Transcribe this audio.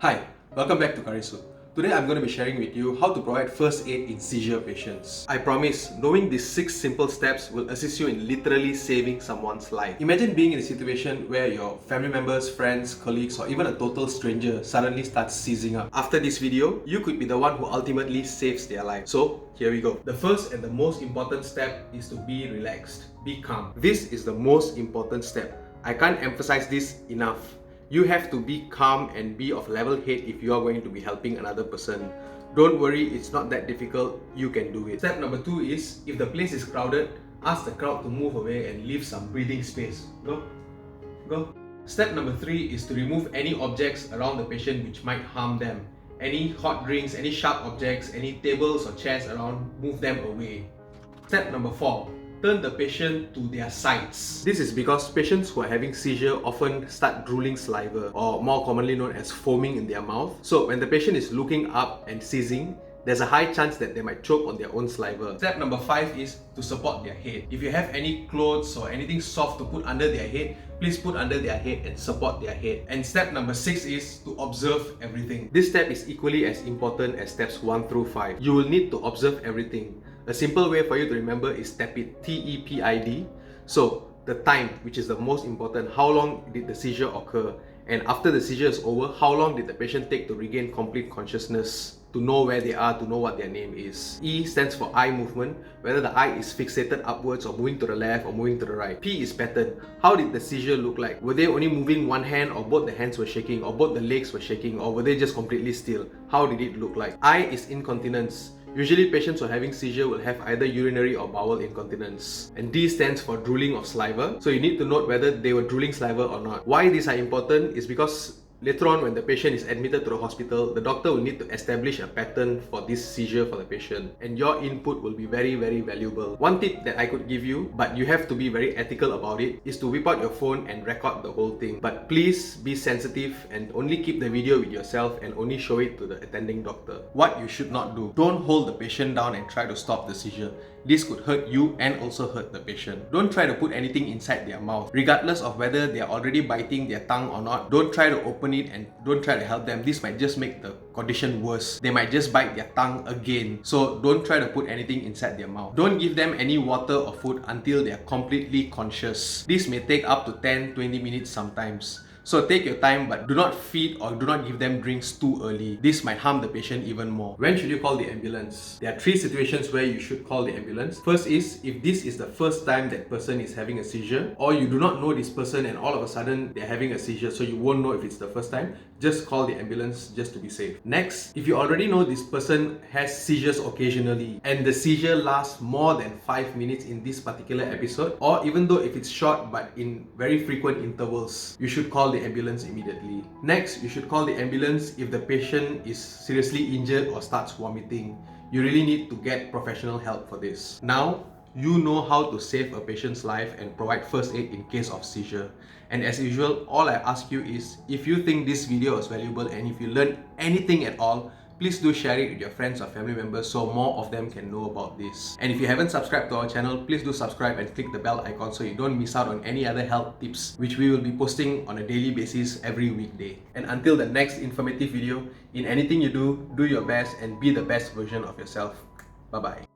Hi, welcome back to Karisu. Today I'm going to be sharing with you how to provide first aid in seizure patients. I promise, knowing these 6 simple steps will assist you in literally saving someone's life. Imagine being in a situation where your family members, friends, colleagues, or even a total stranger suddenly starts seizing up. After this video, you could be the one who ultimately saves their life. So, here we go. The first and the most important step is to be relaxed. Be calm. This is the most important step. I can't emphasize this enough. You have to be calm and be of level head if you are going to be helping another person. Don't worry, it's not that difficult, you can do it. Step number 2 is, if the place is crowded, ask the crowd to move away and leave some breathing space. Go. Step number 3 is to remove any objects around the patient which might harm them. Any hot drinks, any sharp objects, any tables or chairs around, move them away. Step number 4. Turn the patient to their sides. This is because patients who are having seizure often start drooling saliva, or more commonly known as foaming in their mouth. So when the patient is looking up and seizing, there's a high chance that they might choke on their own saliva. Step number 5 is to support their head. If you have any clothes or anything soft to put under their head, please put under their head and support their head. And step number 6 is to observe everything. This step is equally as important as steps 1 through 5. You will need to observe everything. A simple way for you to remember is TEPID, T-E-P-I-D. So, the time, which is the most important. How long did the seizure occur? And after the seizure is over, how long did the patient take to regain complete consciousness, to know where they are, to know what their name is? E stands for eye movement, whether the eye is fixated upwards or moving to the left or moving to the right. P is pattern. How did the seizure look like? Were they only moving one hand, or both the hands were shaking, or both the legs were shaking, or were they just completely still? How did it look like? I is incontinence. Usually patients who are having seizure will have either urinary or bowel incontinence. And D stands for drooling of saliva. So you need to note whether they were drooling saliva or not. Why these are important is because later on, when the patient is admitted to the hospital, the doctor will need to establish a pattern for this seizure for the patient, and your input will be very, very valuable. One tip that I could give you, but you have to be very ethical about it, is to whip out your phone and record the whole thing. But please be sensitive and only keep the video with yourself and only show it to the attending doctor. What you should not do: don't hold the patient down and try to stop the seizure. This could hurt you and also hurt the patient. Don't try to put anything inside their mouth. Regardless of whether they are already biting their tongue or not, don't try to open it and don't try to help them. This might just make the condition worse. They might just bite their tongue again. So don't try to put anything inside their mouth. Don't give them any water or food until they are completely conscious. This may take up to 10-20 minutes sometimes. So take your time, but do not feed or do not give them drinks too early. This might harm the patient even more. When should you call the ambulance? There are 3 situations where you should call the ambulance. First is, if this is the first time that person is having a seizure, or you do not know this person and all of a sudden they're having a seizure, so you won't know if it's the first time, just call the ambulance just to be safe. Next, if you already know this person has seizures occasionally and the seizure lasts more than 5 minutes in this particular episode, or even though if it's short but in very frequent intervals, you should call the ambulance immediately. Next, you should call the ambulance if the patient is seriously injured or starts vomiting. You really need to get professional help for this. Now, you know how to save a patient's life and provide first aid in case of seizure. And as usual, all I ask you is, if you think this video is valuable and if you learned anything at all, please do share it with your friends or family members so more of them can know about this. And if you haven't subscribed to our channel, please do subscribe and click the bell icon so you don't miss out on any other health tips which we will be posting on a daily basis every weekday. And until the next informative video, in anything you do, do your best and be the best version of yourself. Bye-bye.